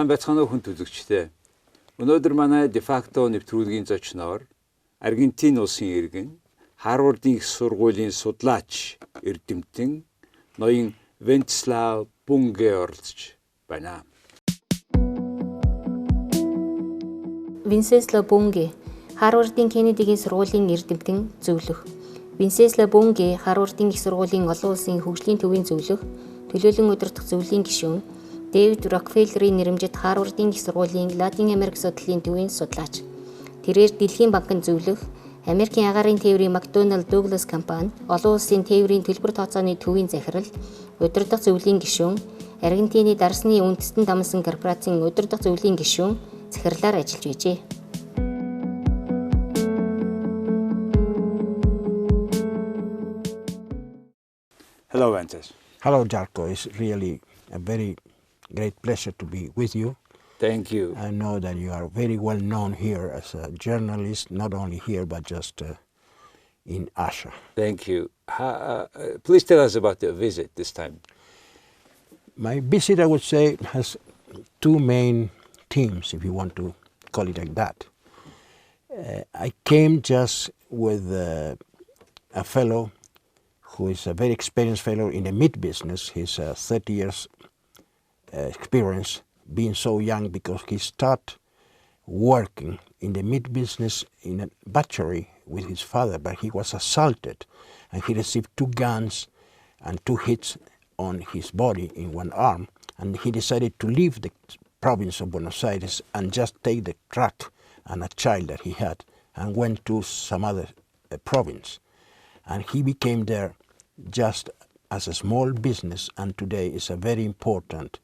Сайн байцгаана уу хүн төлөгчтэй. Өнөөдөр манай Defacto нэвтрүүлгийн зочноор Аргентины улсын иргэн, Харвардын их сургуулийн судлаач, эрдэмтэн, ноён Wenceslao Bunge оролцож байна. Венсеслао Bunge, Харвардын Кеннидигийн сургуулийн эрдэмтэн, зөвлөх. Венцеслао Bunge, Харвардын их сургуулийн олон улсын хөгжлийн төвийн зөвлөх, төлөөлөн удирдах зөвлөлийн гишүүн, Дэвид Рокфеллерийн нэрэмжит Харвардын их сургуулийн Латин Америк судлалын төвийн судлаач. Тэрээр Дэлхийн банкын зөвлөх, Америкийн агаарын тээврийн Макдоналд Дуглас компани, олон улсын тээврийн төлбөр тооцооны төвийн захирал, удирдах зөвлөлийн гишүүн, Аргентины дарсны үндэстэн дамсан корпорацийн удирдах зөвлөлийн гишүүн захирлаар ажиллаж байжээ. Hello, Wences. Hello, Jargal. It's really a very great pleasure to be with you. Thank you. I know that you are very well known here as a journalist, not only here, but just in Asia. Thank you. Please tell us about the visit this time. My visit, I would say, has two main themes, if you want to call it like that. I came just with a fellow who is a very experienced fellow in the meat business. He's 30 years experience, being so young because he started working in the meat business in a butchery with his father, but he was assaulted and he received 2 guns and 2 hits on his body in one arm, and he decided to leave the province of Buenos Ayres and just take the truck and a child that he had and went to some other province. And he became there just as a small business, and today is a very important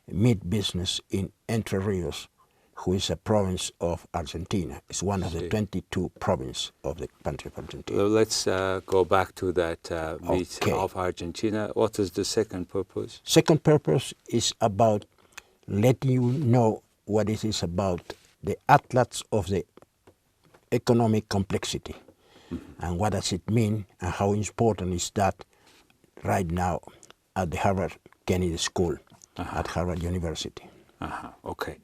meat business in Entre Rios, who is a province of Argentina. It's one of the 22 provinces of the country of Argentina. Well, let's go back to that meat of Argentina. What is the second purpose? Second purpose is about letting you know what it is about the Atlas of the economic complexity. And what does it mean and how important is that right now at the Harvard Kennedy School at Harvard University. Okay.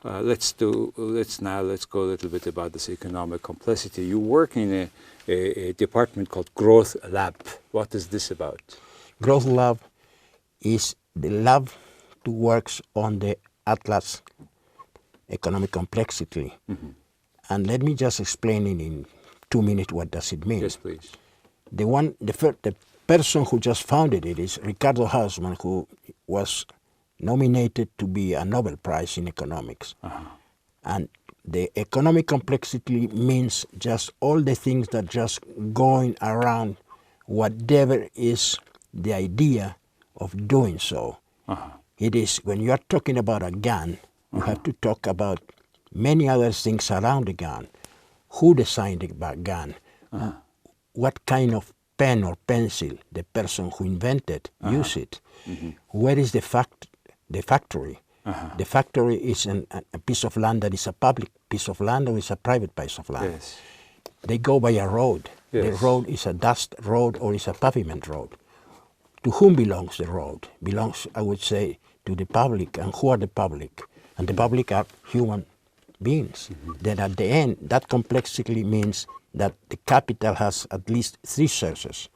Let's go a little bit about this economic complexity. You work in a department called Growth Lab. What is this about? Growth Lab is the lab to work on the Atlas economic complexity. And let me just explain it in 2 minutes what does it mean. Yes, please. The person who just founded it is Ricardo Hausmann, who was nominated to be a Nobel Prize in economics. And the economic complexity means just all the things that just going around whatever is the idea of doing so. It is, when you are talking about a gun, you have to talk about many other things around the gun. Who designed the gun? What kind of pen or pencil the person who invented used it? Where is the factory? The factory is a piece of land that is a public piece of land or is a private piece of land. Yes. They go by a road. Yes. The road is a dust road or is a pavement road. To whom belongs the road? Belongs, I would say, to the public. And who are the public? And the public are human beings. Then at the end, that complexity means that the capital has at least 3 sources.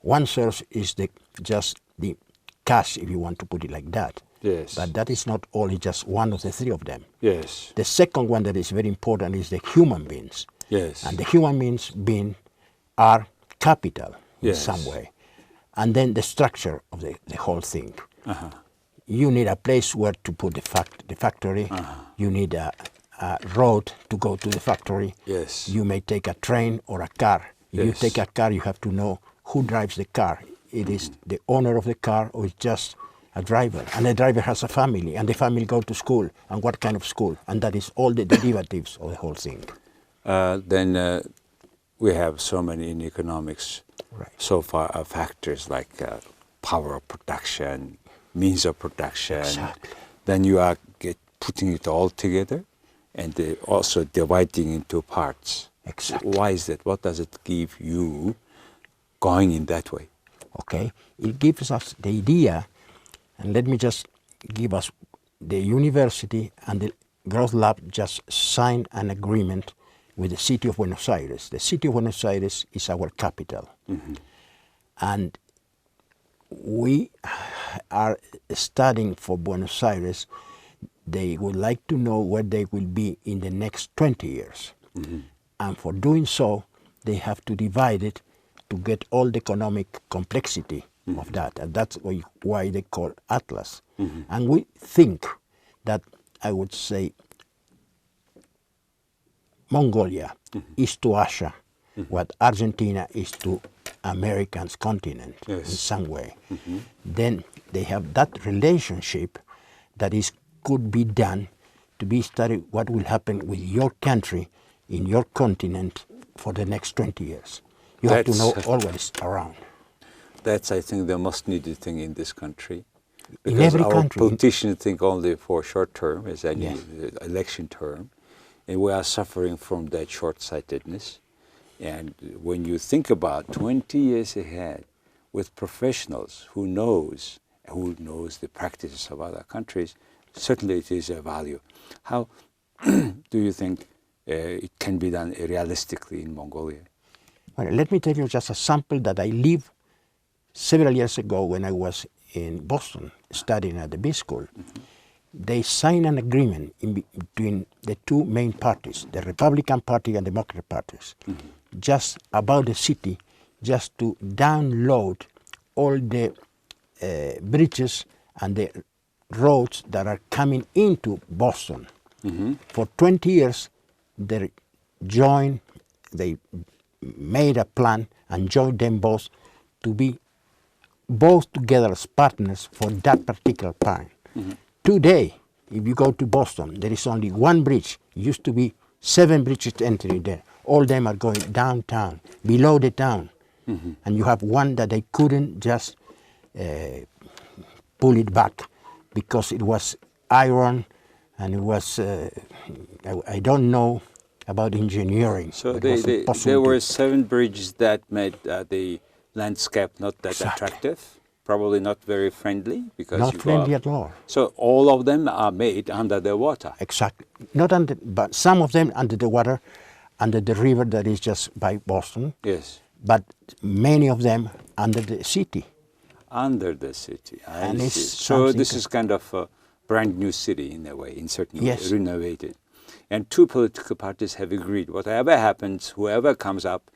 One source is just the cash, if you want to put it like that. Yes. But that is not only just one of the 3 of them. Yes. The second one that is very important is the human beings. Yes. And the human beings are capital in Yes. some way. And then the structure of the whole thing. You need a place where to put the factory. You need a road to go to the factory. Yes. You may take a train or a car. If you take a car, you have to know who drives the car. It is the owner of the car or it's just a driver. And the driver has a family, and the family go to school. And what kind of school? And that is all the derivatives of the whole thing. Then we have so many in economics so far factors like power of production, means of production. Exactly. Then you are putting it all together and also dividing into parts. Exactly. Why is that? What does it give you going in that way? Okay, it gives us the idea, and let me just give us the university and the growth lab just signed an agreement with the city of Buenos Aires. The city of Buenos Aires is our capital. And we are studying for Buenos Aires. They would like to know where they will be in the next 20 years. And for doing so, they have to divide it to get all the economic complexity of that. And that's why they call Atlas. And we think that, I would say, Mongolia is to Asia what Argentina is to American's continent in some way. Then they have that relationship that is could be done to be studied what will happen with your country in your continent for the next 20 years. You have to know all what is around. That's, I think, the most needed thing in this country. In Because every our country. politicians think only for short term, as any election term, and we are suffering from that short-sightedness. And when you think about 20 years ahead with professionals who knows the practices of other countries, certainly it is a value. How do you think it can be done realistically in Mongolia? Well, let me tell you just a sample that I lived several years ago when I was in Boston studying at the B school. They signed an agreement between the two main parties, the Republican Party and Democratic parties, just about the city, just to download all the bridges and the roads that are coming into Boston. For 20 years, they made a plan and joined them both to be both together as partners for that particular plan. Today, if you go to Boston, there is only one bridge. It used to be 7 bridges entering there. All them are going downtown, below the town. And you have one that they couldn't just pull it back because it was iron and it was, I don't know about engineering. So there were 7 bridges that made the landscape not that attractive. Probably not very friendly because Not friendly at all. So all of them are made under the water. Exactly. Not under, but some of them under the water, under the river that is just by Boston. Yes. But many of them under the city. Under the city. And I it's see. So this is kind of a brand new city in a way, in certain way, renovated. And 2 political parties have agreed. Whatever happens, whoever comes up,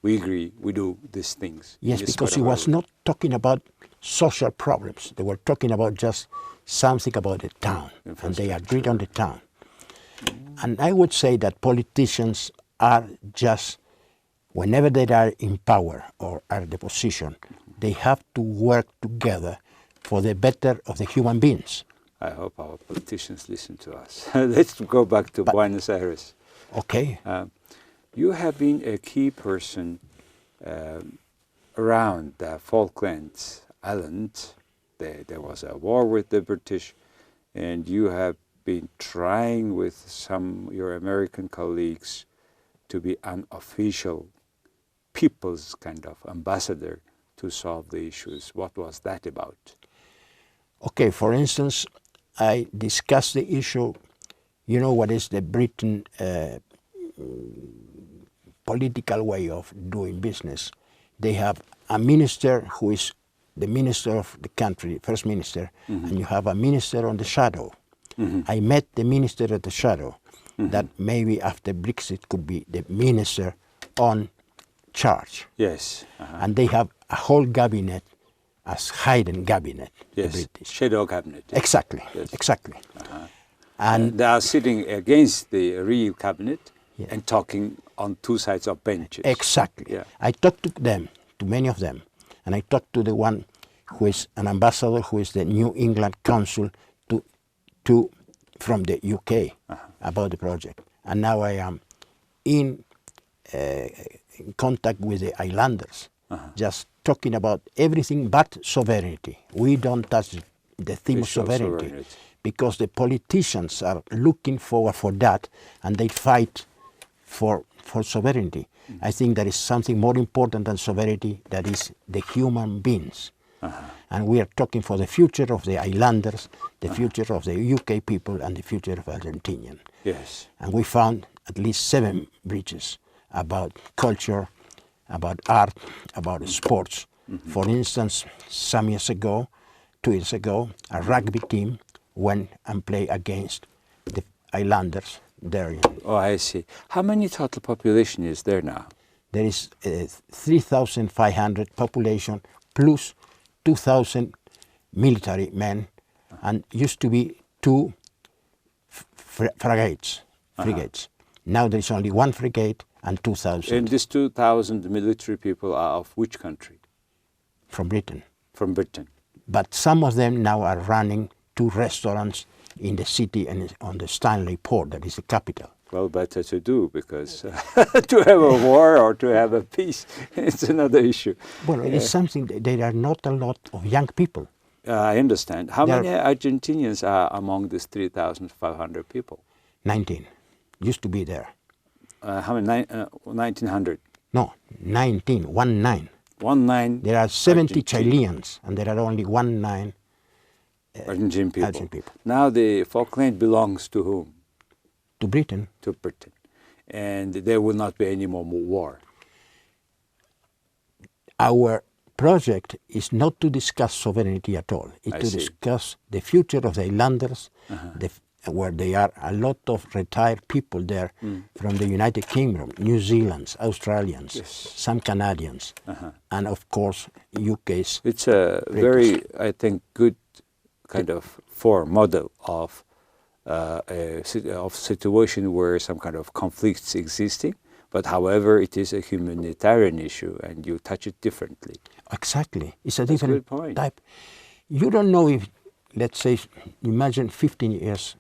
we agree, we do these things. Yes, because he was not talking about social problems. They were talking about just something about the town. And they agreed on the town. And I would say that politicians are just, whenever they are in power or are in the position, they have to work together for the better of the human beings. I hope our politicians listen to us. Let's go back to Buenos Aires. Okay. You have been a key person around the Falklands Islands. There was a war with the British, and you have been trying with your American colleagues to be an official people's kind of ambassador to solve the issues. What was that about? Okay, for instance, I discussed the issue, you know what is the Britain political way of doing business. They have a minister who is the minister of the country, first minister, and you have a minister on the shadow. I met the minister of the shadow that maybe after Brexit could be the minister on charge. Yes. And they have a whole cabinet as hidden cabinet, Yes, the British. shadow cabinet. Exactly, Yes. exactly. And they are sitting against the real cabinet and talking on 2 sides of benches. Exactly. Yeah. I talked to them, to many of them, and I talked to the one who is an ambassador, who is the New England consul from the UK about the project. And now I am in contact with the islanders, just talking about everything but sovereignty. We don't touch the theme of sovereignty because the politicians are looking forward for that and they fight for sovereignty. I think there is something more important than sovereignty, that is the human beings. And we are talking for the future of the islanders, the future of the UK people, and the future of Argentinian. Yes. And we found at least 7 bridges about culture, about art, about sports. For instance, some years ago, 2 years ago, a rugby team went and played against the islanders there. Oh, I see. How many total population is there now? There is 3,500 population plus 2,000 military men, and used to be 2 frigates. Now there is only 1 frigate and 2,000. And these 2,000 military people are of which country? From Britain. From Britain. But some of them now are running 2 restaurants in the city and on the Stanley Port, that is the capital. Well, better to do, because to have a war or to have a peace, it's another issue. Well, it is something, there are not a lot of young people. I understand. How many Argentinians are among these 3,500 people? 19. Used to be there. How many? 1,900? No, 19, 19. 19. There are 70 Chileans, and there are only 19 Argentine people. Argentine people. Now the Falkland belongs to whom? To Britain. To Britain. And there will not be any more war. Our project is not to discuss sovereignty at all. It's to discuss the future of the islanders, where there are a lot of retired people there from the United Kingdom, New Zealand, Australians, some Canadians, and of course UK's. It's a very, I think, good kind of model of situation where some kind of conflicts existing, but however it is a humanitarian issue and you touch it differently. Exactly. It's a different type. You don't know if, let's say, imagine 50 years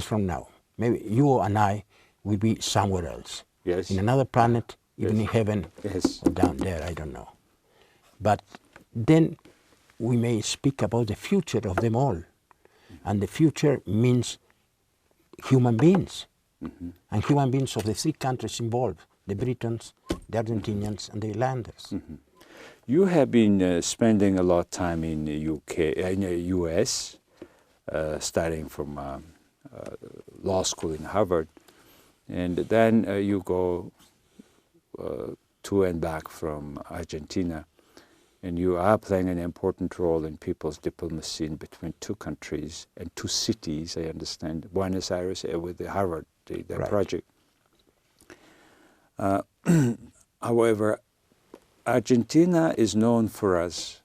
from now, maybe you and I will be somewhere else. Yes. In another planet, even in heaven, or down there, I don't know. But then we may speak about the future of them all. And the future means human beings. And human beings of the 3 countries involved, the Britons, the Argentinians, and the islanders. You have been spending a lot of time in the US, studying from law school in Harvard, and then you go to and back from Argentina, and you are playing an important role in people's diplomacy in between 2 countries and 2 cities, I understand, Bueness Ayres with the Harvard, the project. However, Argentina is known for us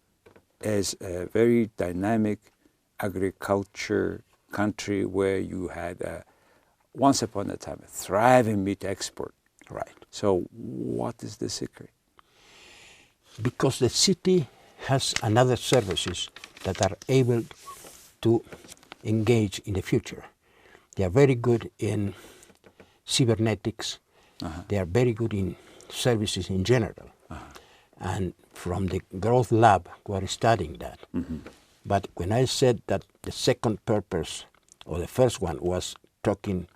as a very dynamic agriculture country where you had, once upon a time, a thriving meat export. Right. So what is the secret? Because the city has another services that are able to engage in the future. They are very good in cybernetics. They are very good in services in general. And from the growth lab, we are studying that. But when I said that the second purpose, or the first one, was talking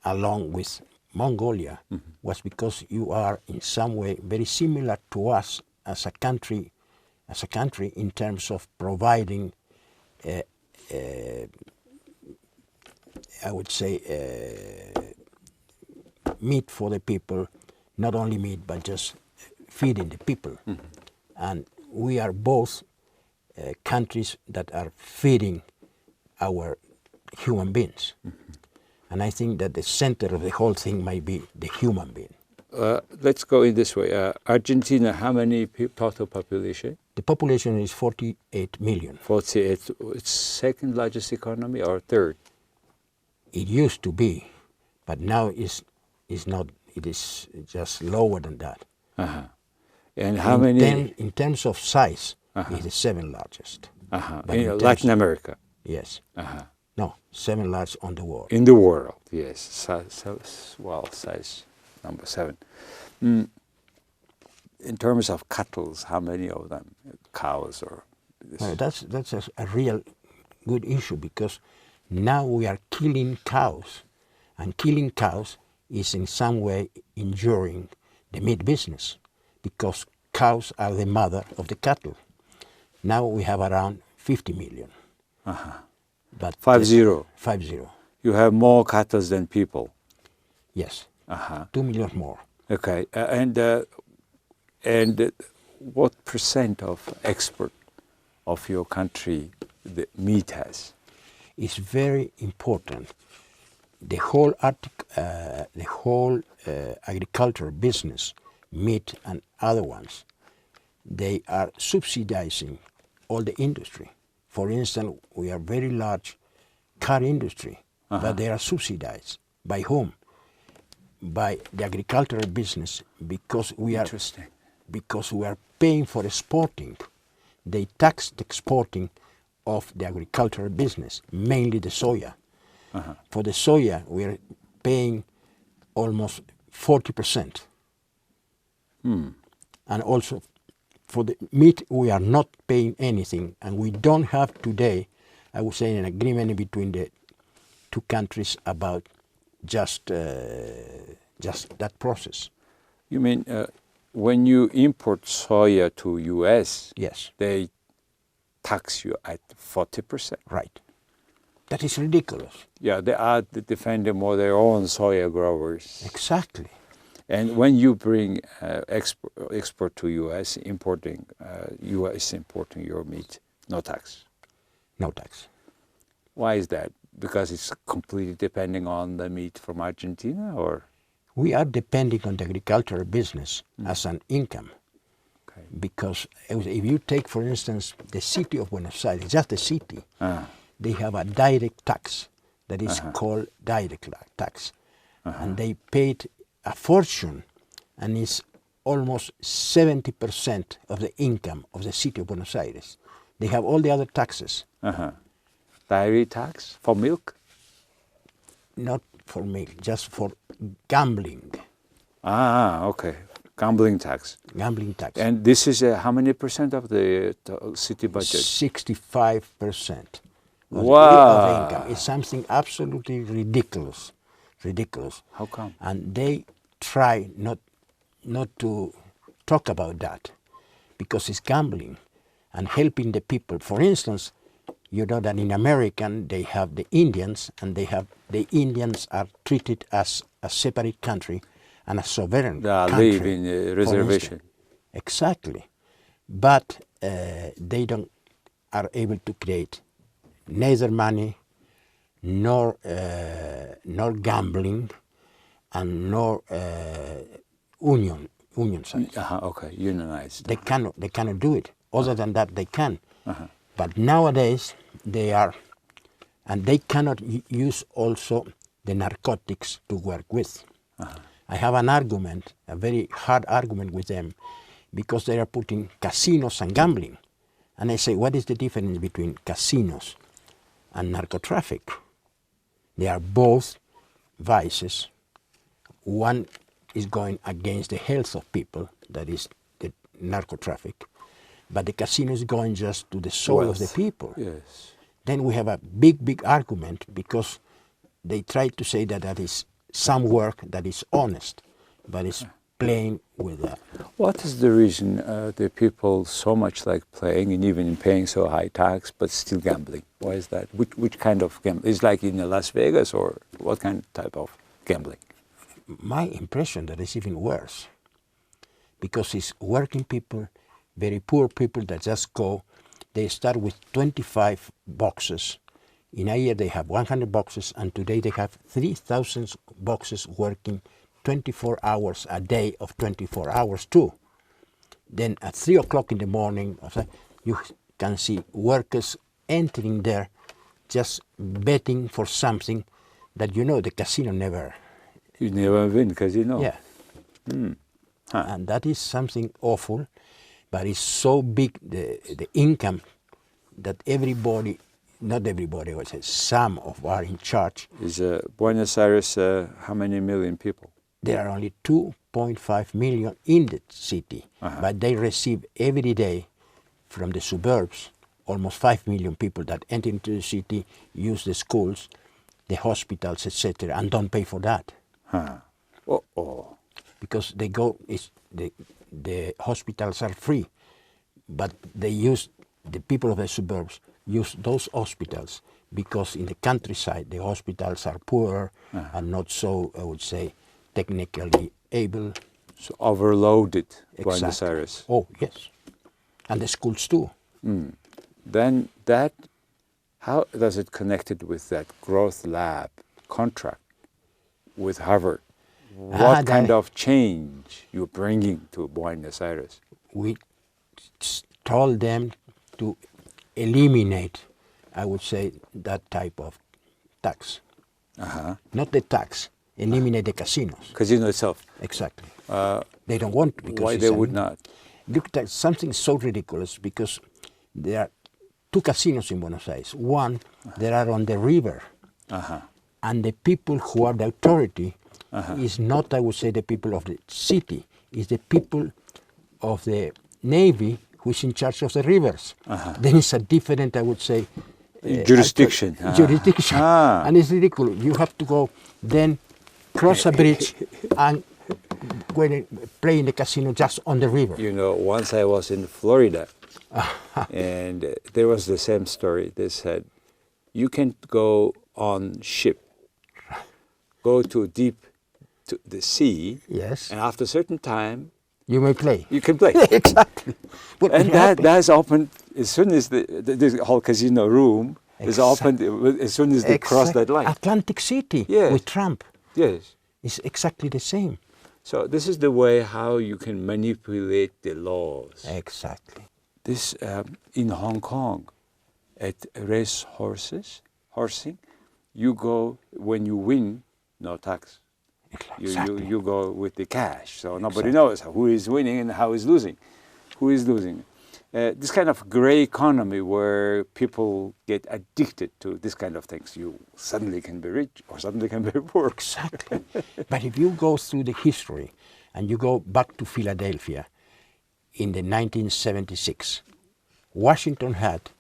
along with Mongolia, was because you are in some way very similar to us as a country in terms of providing, I would say, meat for the people, not only meat, but just feeding the people. And we are both countries that are feeding our human beings. And I think that the center of the whole thing might be the human being. Let's go in this way. Argentina, how many total population? The population is 48 million. 48. It's second largest economy or third? It used to be, but now is not. It is just lower than that. And how many? In terms of size, it's the 7th largest. In Latin America? Yes. No, 7th largest on the world. In the world, yes. Size number 7. In terms of cattle, how many of them? Cows or this? Well, that's a real good issue, because now we are killing cows, and killing cows is in some way injuring the meat business, because cows are the mother of the cattle. Now we have around 50 million. But 50. 50. You have more cattle than people. Yes. 2 million more. Okay, and what percent of export of your country the meat has? It's very important. The whole agricultural business, meat and other ones, they are subsidizing all the industry. For instance, we are very large car industry, but they are subsidized. By whom? By the agricultural business, because we are paying for exporting. They tax the exporting of the agricultural business, mainly the soya. For the soya, we are paying almost 40%. And also for the meat, we are not paying anything, and we don't have today, I would say, an agreement between the two countries about just that process. You mean when you import soya to U.S., Yes. they tax you at 40%? Right. That is ridiculous. Yeah, they are defending more their own soya growers. Exactly. And when you bring export to U.S., U.S. importing your meat, no tax. No tax. Why is that? Because it's completely depending on the meat from Argentina, or? We are depending on the agricultural business as an income. Okay. Because if you take, for instance, the city of Buenos Aires, just the city, they have a direct tax that is called direct tax. And they paid a fortune, and it's almost 70% of the income of the city of Buenos Aires. They have all the other taxes. Dairy tax for milk? Not for milk, just for gambling. Okay. Gambling tax. Gambling tax. And this is how many percent of the city budget? 65% of Wow. the income. It's something absolutely ridiculous. Ridiculous. How come? And they try not to talk about that because it's gambling and helping the people. For instance, you know that in America they have the Indians, and the Indians are treated as a separate country and a sovereign country. They live in a reservation. Exactly. But they don't are able to create neither money, nor gambling, and nor union side. Okay, unionized. They cannot do it. Other than that, they can. But nowadays they are, and they cannot use also the narcotics to work with. I have an argument, a very hard argument with them, because they are putting casinos and gambling. And I say, what is the difference between casinos and narcotraffic? They are both vices. One is going against the health of people, that is the narcotraffic, but the casino is going just to the soul of the people. Yes. Then we have a big argument, because they try to say that that is some work that is honest, but it's playing with that. What is the reason the people so much like playing and even paying so high tax but still gambling? Why is that? Which kind of gambling? Is it like in Las Vegas, or what kind of type of gambling? My impression that it's even worse, because it's working people, very poor people that just go. They start with 25 boxes. In a year they have 100 boxes, and today they have 3,000 boxes working 24 hours a day of 24 hours too. Then at 3 o'clock in the morning, you can see workers entering there just betting for something that the casino never. You never win casino. Yeah. And that is something awful, but it's so big, the income, that everybody, not everybody, I would say some of are in charge. Is Buenos Aires how many million people? There are only 2.5 million in the city, but they receive every day from the suburbs almost 5 million people that enter into the city, use the schools, the hospitals, etc., and don't pay for that. Because they go, the hospitals are free, but they use the people of the suburbs use those hospitals because in the countryside the hospitals are poorer and not so, I would say, technically able. So overloaded Buenos Exactly. Aires. Oh, yes. And the schools too. Then that, how does it connected with that growth lab contract with Harvard? What kind of change you're bringing to Buenos Aires? We told them to eliminate, I would say, that type of tax. Not the tax, eliminate the casinos. Casino itself. Exactly. They don't want to because Why it's they would not? Look at something so ridiculous because there are two casinos in Buenos Aires. One, they are on the river. And the people who are the authority is not, I would say, the people of the city. It's the people of the Navy who is in charge of the rivers. Then it's a different, I would say, Jurisdiction. Jurisdiction. And it's ridiculous. You have to go then cross a bridge and go and play in the casino just on the river. You know, once I was in Florida, and there was the same story. They said, you can go on ship, go to deep to the sea, Yes. and after a certain time, You may play. you can play. Exactly. But And it that happened. that's opened as soon as the whole casino room is opened, as soon as they cross that line. Atlantic City Yes. with Trump Yes. is exactly the same. So this is the way how you can manipulate the laws. Exactly. This in Hong Kong, at race horsing, you go when you win, no tax. Exactly. You go with the cash, so nobody knows who is winning and how is losing. Who is losing? This kind of gray economy where people get addicted to this kind of things. You suddenly can be rich or suddenly can be poor. Exactly. But if you go through the history and you go back to Philadelphia in the 1976, Washington had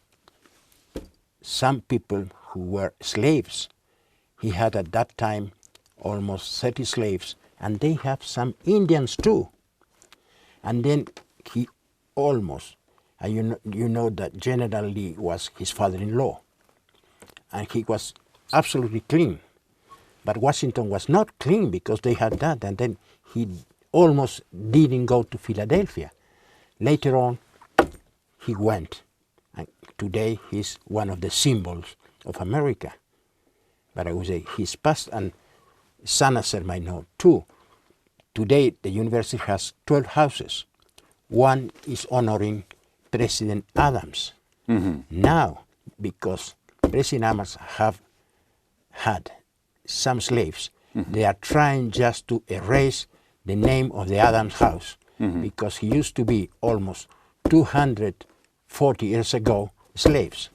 some people who were slaves. He had at that time almost 30 slaves, and they have some Indians too. And then he almost, and you know that General Lee was his father-in-law, and he was absolutely clean. But Washington was not clean because they had that, and then he almost didn't go to Philadelphia. Later on, he went, and today he's one of the symbols of America. But I would say his past, and Sanaser might know too. Today, the university has 12 houses. One is honoring President Adams. Now, because President Adams have had some slaves, they are trying just to erase the name of the Adams house because he used to be almost 240 years ago slaves.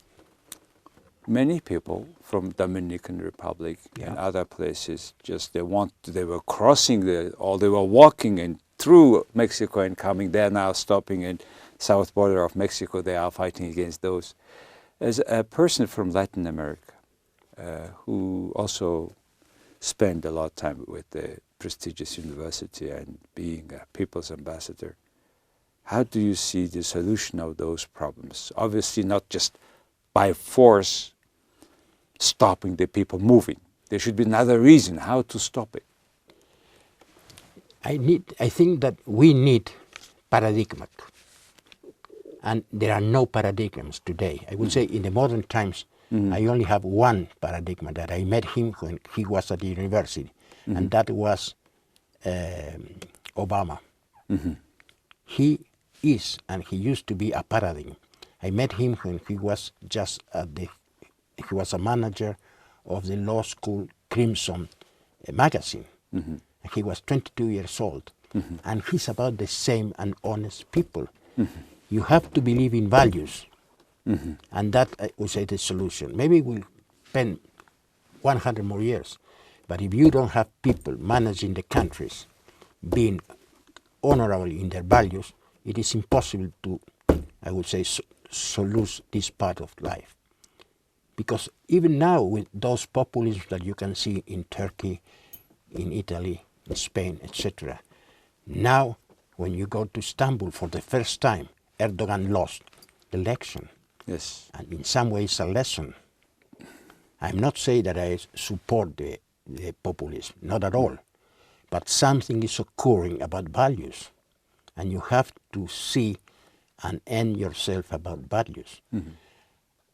Many people from Dominican Republic and other places they were crossing they were walking and through Mexico and coming. They are now stopping in south border of Mexico. They are fighting against those. As a person from Latin America who also spent a lot of time with the prestigious university and being a people's ambassador, how do you see the solution of those problems? Obviously not just by force stopping the people moving. There should be another reason how to stop it. I think that we need paradigm. And there are no paradigms today. I would say in the modern times, I only have one paradigm that I met him when he was at the university, and that was Obama. He is, and he used to be a paradigm. I met him when he was just he was a manager of the law school Crimson magazine. He was 22 years old, and he's about the same and honest people. You have to believe in values, and that I would say the solution. Maybe we'll spend 100 more years, but if you don't have people managing the countries being honorable in their values, it is impossible to, I would say, lose this part of life. Because even now, with those populisms that you can see in Turkey, in Italy, in Spain, etc., now when you go to Istanbul for the first time, Erdogan lost the election. Yes. And in some ways a lesson. I'm not saying that I support the populism, not at all. But something is occurring about values. And you have to see and end yourself about values.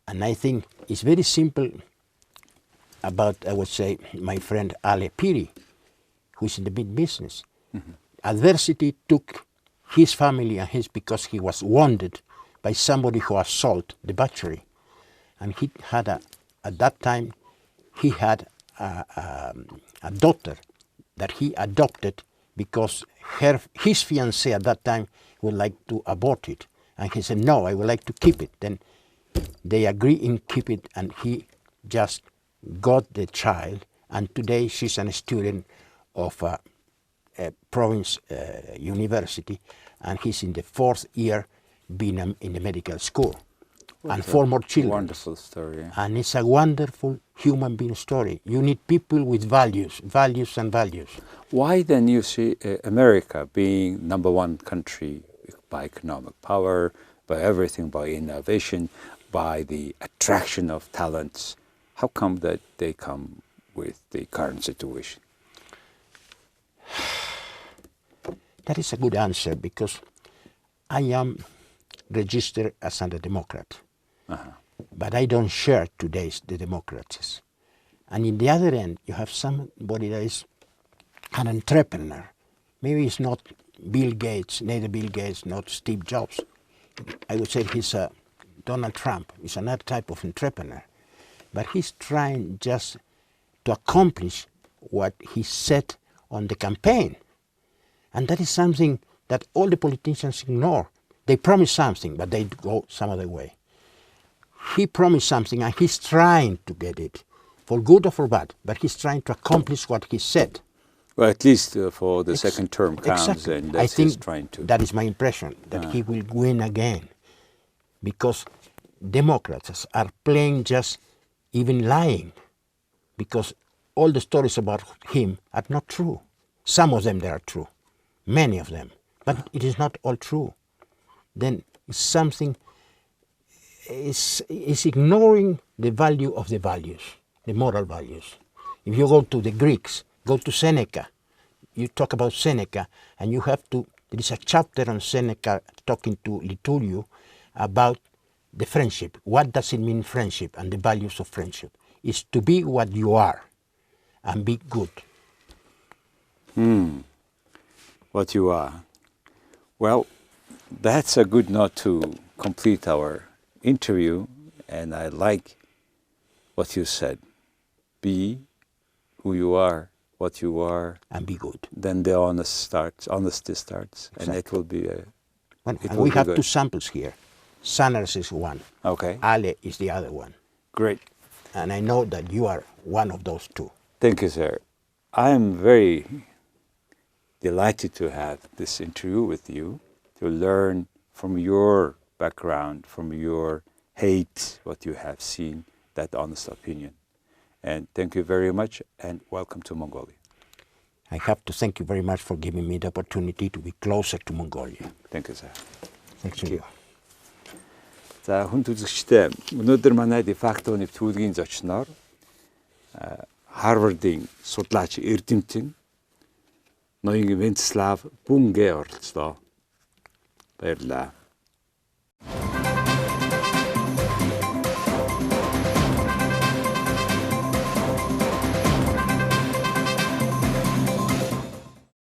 And I think it's very simple about, I would say, my friend Ale Piri, who's in the big business. Adversity took his family and his because he was wounded by somebody who assaulted the butchery. And he had at that time, he had a daughter that he adopted because his fiancée at that time would like to abort it. And he said, no, I would like to keep it. Then they agree in keep it, and he just got the child. And today she's a student of a province university, and he's in the 4th year being in the medical school. And 4 more children. Wonderful story. And it's a wonderful human being story. You need people with values, values and values. Why then you see America being #1 country by economic power, by everything, by innovation, by the attraction of talents, how come that they come with the current situation? That is a good answer because I am registered as a Democrat. But I don't share today's the Democrats. And in the other end, you have somebody that is an entrepreneur. Maybe it's not Bill Gates, neither Bill Gates, not Steve Jobs. I would say he's Donald Trump. He's another type of entrepreneur. But he's trying just to accomplish what he said on the campaign. And that is something that all the politicians ignore. They promise something, but they go some other way. He promised something and he's trying to get it, for good or for bad, but he's trying to accomplish what he said. Well, at least for the second term comes, Exactly. and I that's think he's trying to. that is my impression, that he will win again. Because Democrats are playing just even lying, because all the stories about him are not true. Some of them they are true, many of them, but it is not all true. Then something is ignoring the value of the values, the moral values. If you go to the Greeks, go to Seneca, you talk about Seneca, and you have to, there is a chapter on Seneca talking to Litulio about the friendship. What does it mean, friendship, and the values of friendship? Is to be what you are and be good. What you are. Well, that's a good note to complete our interview, and I like what you said. Be who you are, what you are, And be good. then the honesty starts, and it will be a. And will we be have good. 2 samples here. Sanders is one. Okay, Ale is the other one. great. And I know that you are one of those 2. Thank you, sir. I am very delighted to have this interview with you, to learn from your background, from your hate, what you have seen, that honest opinion. And thank you very much, and welcome to Mongolia. I have to thank you very much for giving me the opportunity to be closer to Mongolia. Thank you, sir. Thank you. За хүн үзэгчдээ өнөөдөр манай Defacto нэвтрүүлгийн зочноор Харвардын судлаач эрдэмтэн ноён Wenceslao Bunge оролцлоо. Баярлалаа.